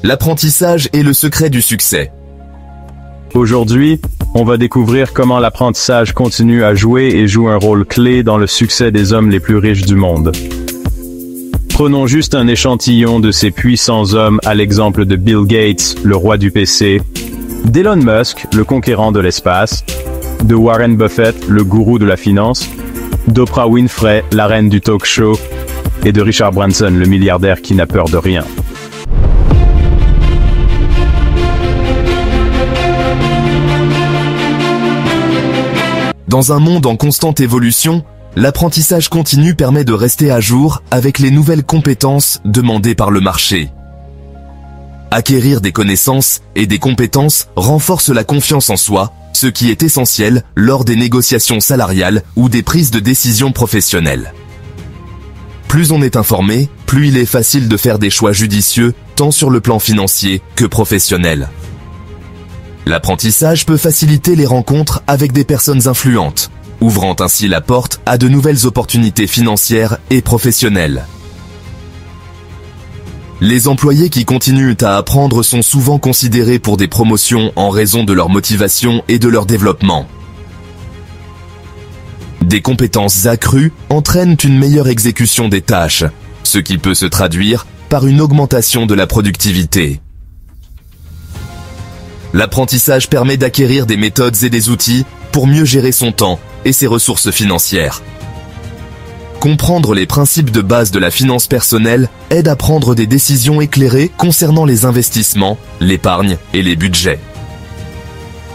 L'apprentissage est le secret du succès. Aujourd'hui, on va découvrir comment l'apprentissage continue à jouer et joue un rôle clé dans le succès des hommes les plus riches du monde. Prenons juste un échantillon de ces puissants hommes à l'exemple de Bill Gates, le roi du PC, d'Elon Musk, le conquérant de l'espace, de Warren Buffett, le gourou de la finance, d'Oprah Winfrey, la reine du talk show, et de Richard Branson, le milliardaire qui n'a peur de rien. Dans un monde en constante évolution, l'apprentissage continu permet de rester à jour avec les nouvelles compétences demandées par le marché. Acquérir des connaissances et des compétences renforce la confiance en soi, ce qui est essentiel lors des négociations salariales ou des prises de décision professionnelles. Plus on est informé, plus il est facile de faire des choix judicieux, tant sur le plan financier que professionnel. L'apprentissage peut faciliter les rencontres avec des personnes influentes, ouvrant ainsi la porte à de nouvelles opportunités financières et professionnelles. Les employés qui continuent à apprendre sont souvent considérés pour des promotions en raison de leur motivation et de leur développement. Des compétences accrues entraînent une meilleure exécution des tâches, ce qui peut se traduire par une augmentation de la productivité. L'apprentissage permet d'acquérir des méthodes et des outils pour mieux gérer son temps et ses ressources financières. Comprendre les principes de base de la finance personnelle aide à prendre des décisions éclairées concernant les investissements, l'épargne et les budgets.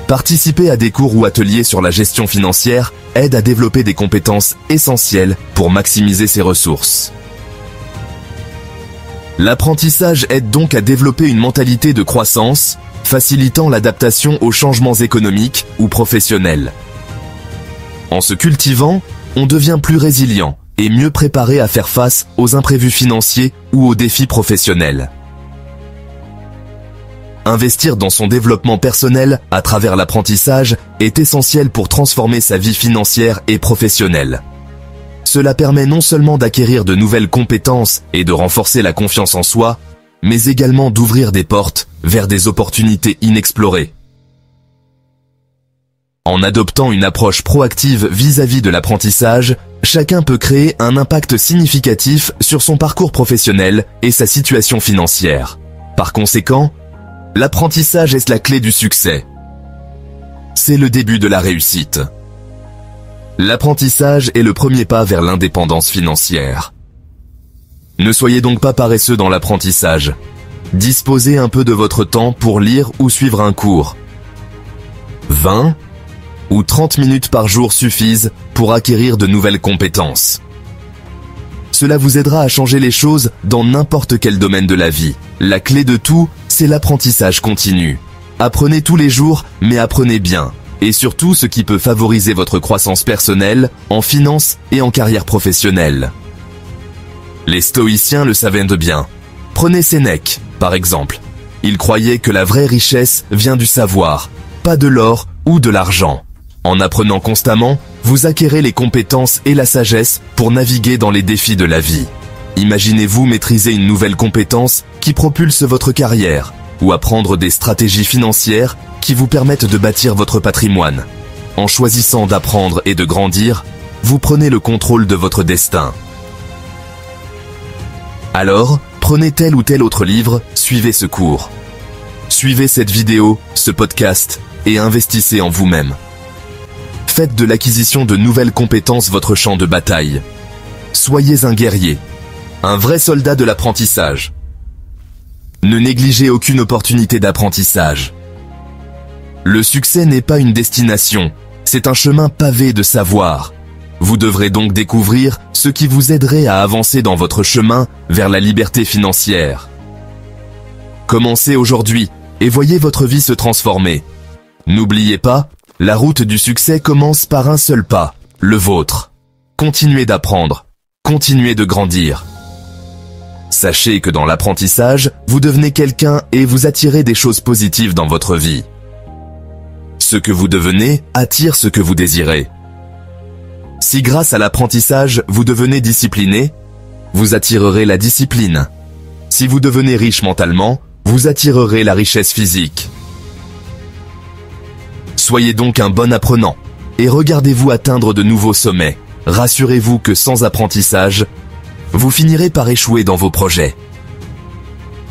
Participer à des cours ou ateliers sur la gestion financière aide à développer des compétences essentielles pour maximiser ses ressources. L'apprentissage aide donc à développer une mentalité de croissance, facilitant l'adaptation aux changements économiques ou professionnels. En se cultivant, on devient plus résilient et mieux préparé à faire face aux imprévus financiers ou aux défis professionnels. Investir dans son développement personnel à travers l'apprentissage est essentiel pour transformer sa vie financière et professionnelle. Cela permet non seulement d'acquérir de nouvelles compétences et de renforcer la confiance en soi, mais également d'ouvrir des portes vers des opportunités inexplorées. En adoptant une approche proactive vis-à-vis de l'apprentissage, chacun peut créer un impact significatif sur son parcours professionnel et sa situation financière. Par conséquent, l'apprentissage est la clé du succès. C'est le début de la réussite. L'apprentissage est le premier pas vers l'indépendance financière. Ne soyez donc pas paresseux dans l'apprentissage. Disposez un peu de votre temps pour lire ou suivre un cours. 20 ou 30 minutes par jour suffisent pour acquérir de nouvelles compétences. Cela vous aidera à changer les choses dans n'importe quel domaine de la vie. La clé de tout, c'est l'apprentissage continu. Apprenez tous les jours, mais apprenez bien. Et surtout ce qui peut favoriser votre croissance personnelle, en finance et en carrière professionnelle. Les stoïciens le savaient de bien. Prenez Sénèque, par exemple. Il croyait que la vraie richesse vient du savoir, pas de l'or ou de l'argent. En apprenant constamment, vous acquérez les compétences et la sagesse pour naviguer dans les défis de la vie. Imaginez-vous maîtriser une nouvelle compétence qui propulse votre carrière, ou apprendre des stratégies financières qui vous permettent de bâtir votre patrimoine. En choisissant d'apprendre et de grandir, vous prenez le contrôle de votre destin. Alors, prenez tel ou tel autre livre, suivez ce cours. Suivez cette vidéo, ce podcast, et investissez en vous-même. Faites de l'acquisition de nouvelles compétences votre champ de bataille. Soyez un guerrier, un vrai soldat de l'apprentissage. Ne négligez aucune opportunité d'apprentissage. Le succès n'est pas une destination, c'est un chemin pavé de savoir. Vous devrez donc découvrir ce qui vous aiderait à avancer dans votre chemin vers la liberté financière. Commencez aujourd'hui et voyez votre vie se transformer. N'oubliez pas, la route du succès commence par un seul pas, le vôtre. Continuez d'apprendre, continuez de grandir. Sachez que dans l'apprentissage, vous devenez quelqu'un et vous attirez des choses positives dans votre vie. Ce que vous devenez attire ce que vous désirez. Si grâce à l'apprentissage, vous devenez discipliné, vous attirerez la discipline. Si vous devenez riche mentalement, vous attirerez la richesse physique. Soyez donc un bon apprenant et regardez-vous atteindre de nouveaux sommets. Rassurez-vous que sans apprentissage, vous finirez par échouer dans vos projets.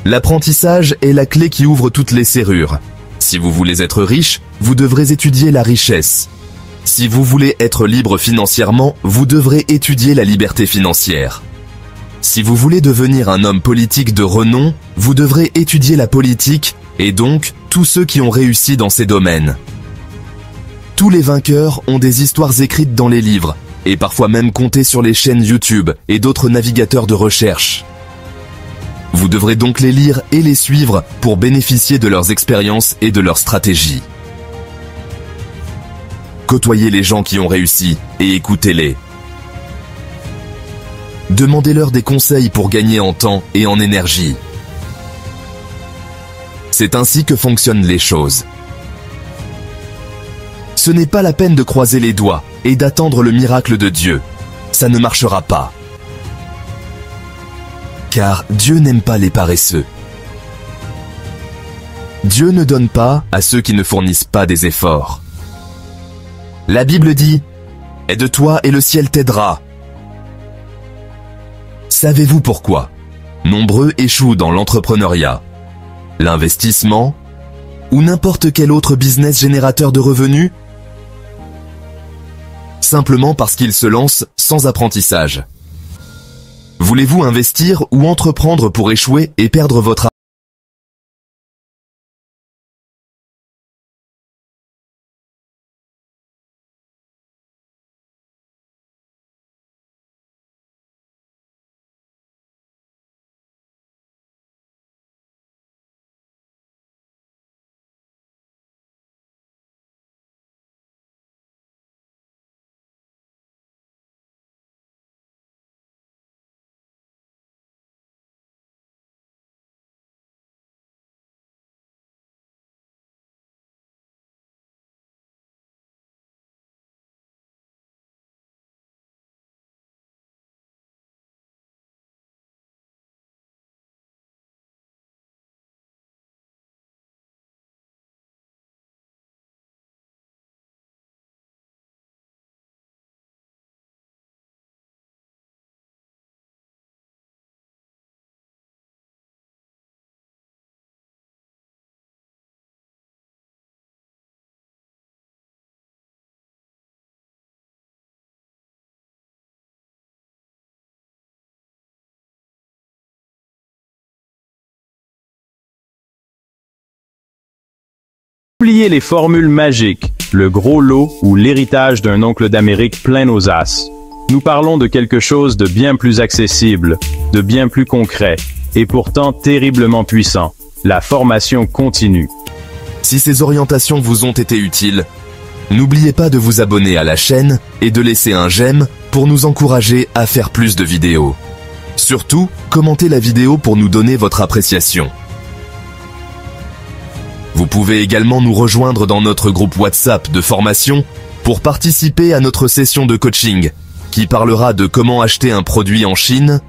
L'apprentissage est la clé qui ouvre toutes les serrures. Si vous voulez être riche, vous devrez étudier la richesse. Si vous voulez être libre financièrement, vous devrez étudier la liberté financière. Si vous voulez devenir un homme politique de renom, vous devrez étudier la politique et donc tous ceux qui ont réussi dans ces domaines. Tous les vainqueurs ont des histoires écrites dans les livres et parfois même comptées sur les chaînes YouTube et d'autres navigateurs de recherche. Vous devrez donc les lire et les suivre pour bénéficier de leurs expériences et de leurs stratégies. Côtoyez les gens qui ont réussi et écoutez-les. Demandez-leur des conseils pour gagner en temps et en énergie. C'est ainsi que fonctionnent les choses. Ce n'est pas la peine de croiser les doigts et d'attendre le miracle de Dieu. Ça ne marchera pas. Car Dieu n'aime pas les paresseux. Dieu ne donne pas à ceux qui ne fournissent pas des efforts. La Bible dit « Aide-toi et le ciel t'aidera ». Savez-vous pourquoi nombreux échouent dans l'entrepreneuriat, l'investissement ou n'importe quel autre business générateur de revenus? Simplement parce qu'ils se lancent sans apprentissage. Voulez-vous investir ou entreprendre pour échouer et perdre votre argent? Oubliez les formules magiques, le gros lot ou l'héritage d'un oncle d'Amérique plein aux as. Nous parlons de quelque chose de bien plus accessible, de bien plus concret, et pourtant terriblement puissant, la formation continue. Si ces orientations vous ont été utiles, n'oubliez pas de vous abonner à la chaîne et de laisser un j'aime pour nous encourager à faire plus de vidéos. Surtout, commentez la vidéo pour nous donner votre appréciation. Vous pouvez également nous rejoindre dans notre groupe WhatsApp de formation pour participer à notre session de coaching qui parlera de comment acheter un produit en Chine,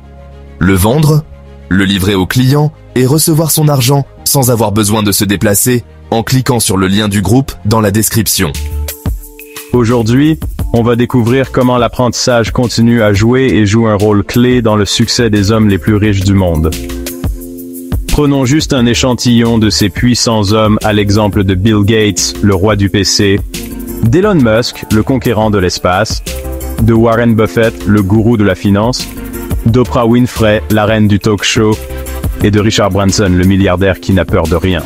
le vendre, le livrer au client et recevoir son argent sans avoir besoin de se déplacer en cliquant sur le lien du groupe dans la description. Aujourd'hui, on va découvrir comment l'apprentissage continue à jouer et joue un rôle clé dans le succès des hommes les plus riches du monde. Prenons juste un échantillon de ces puissants hommes à l'exemple de Bill Gates, le roi du PC, d'Elon Musk, le conquérant de l'espace, de Warren Buffett, le gourou de la finance, d'Oprah Winfrey, la reine du talk show, et de Richard Branson, le milliardaire qui n'a peur de rien.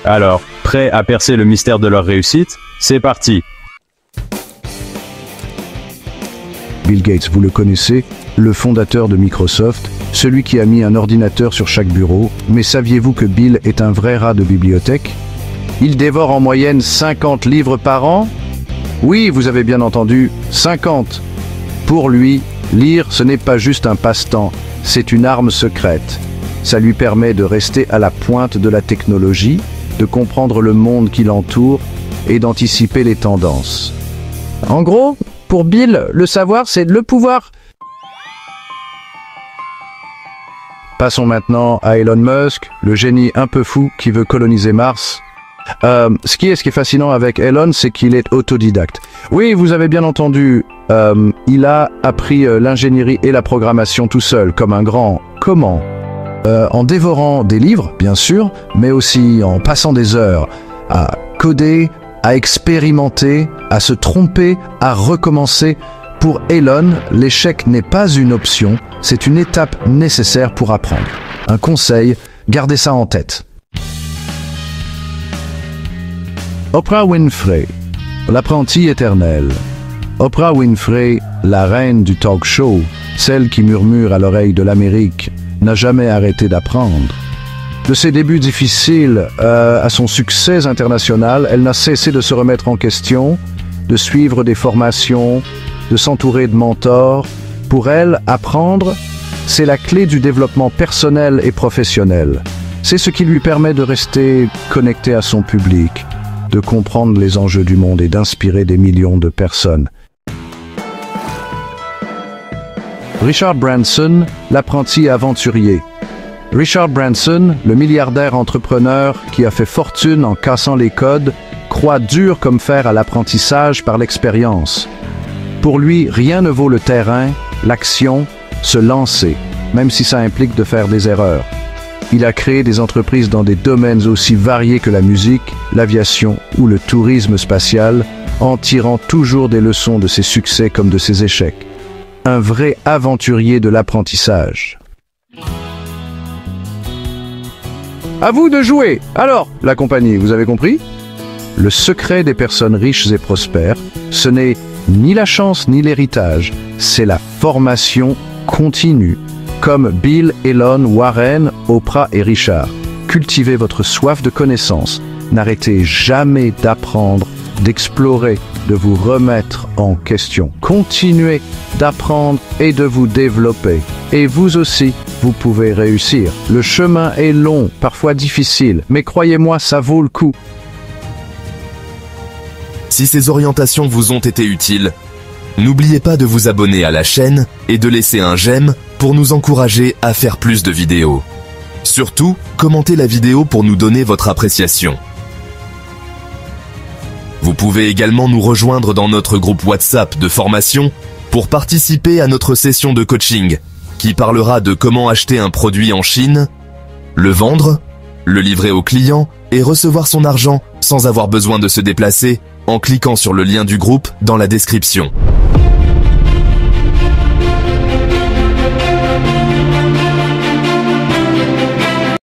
Alors, prêt à percer le mystère de leur réussite? C'est parti! Bill Gates, vous le connaissez, le fondateur de Microsoft, celui qui a mis un ordinateur sur chaque bureau, mais saviez-vous que Bill est un vrai rat de bibliothèque? Il dévore en moyenne 50 livres par an? Oui, vous avez bien entendu, 50. Pour lui, lire, ce n'est pas juste un passe-temps, c'est une arme secrète. Ça lui permet de rester à la pointe de la technologie, de comprendre le monde qui l'entoure et d'anticiper les tendances. En gros, pour Bill, le savoir, c'est le pouvoir. Passons maintenant à Elon Musk, le génie un peu fou qui veut coloniser Mars. Ce qui est fascinant avec Elon, c'est qu'il est autodidacte. Oui, vous avez bien entendu, il a appris l'ingénierie et la programmation tout seul, comme un grand. Comment ? En dévorant des livres, bien sûr, mais aussi en passant des heures à coder, à expérimenter, à se tromper, à recommencer. Pour Elon, l'échec n'est pas une option, c'est une étape nécessaire pour apprendre. Un conseil, gardez ça en tête. Oprah Winfrey, l'apprenti éternel. Oprah Winfrey, la reine du talk show, celle qui murmure à l'oreille de l'Amérique, n'a jamais arrêté d'apprendre. De ses débuts difficiles à son succès international, elle n'a cessé de se remettre en question, de suivre des formations, de s'entourer de mentors. Pour elle, apprendre, c'est la clé du développement personnel et professionnel. C'est ce qui lui permet de rester connecté à son public, de comprendre les enjeux du monde et d'inspirer des millions de personnes. Richard Branson, l'apprenti aventurier. Richard Branson, le milliardaire entrepreneur qui a fait fortune en cassant les codes, croit dur comme fer à l'apprentissage par l'expérience. Pour lui, rien ne vaut le terrain, l'action, se lancer, même si ça implique de faire des erreurs. Il a créé des entreprises dans des domaines aussi variés que la musique, l'aviation ou le tourisme spatial, en tirant toujours des leçons de ses succès comme de ses échecs. Un vrai aventurier de l'apprentissage. À vous de jouer. Alors, la compagnie, vous avez compris ? Le secret des personnes riches et prospères, ce n'est ni la chance ni l'héritage, c'est la formation continue. Comme Bill, Elon, Warren, Oprah et Richard. Cultivez votre soif de connaissance. N'arrêtez jamais d'apprendre, d'explorer, de vous remettre en question. Continuez d'apprendre et de vous développer. Et vous aussi, vous pouvez réussir. Le chemin est long, parfois difficile, mais croyez-moi, ça vaut le coup. Si ces orientations vous ont été utiles, n'oubliez pas de vous abonner à la chaîne et de laisser un j'aime pour nous encourager à faire plus de vidéos. Surtout, commentez la vidéo pour nous donner votre appréciation. Vous pouvez également nous rejoindre dans notre groupe WhatsApp de formation pour participer à notre session de coaching qui parlera de comment acheter un produit en Chine, le vendre, le livrer au client et recevoir son argent sans avoir besoin de se déplacer en cliquant sur le lien du groupe dans la description.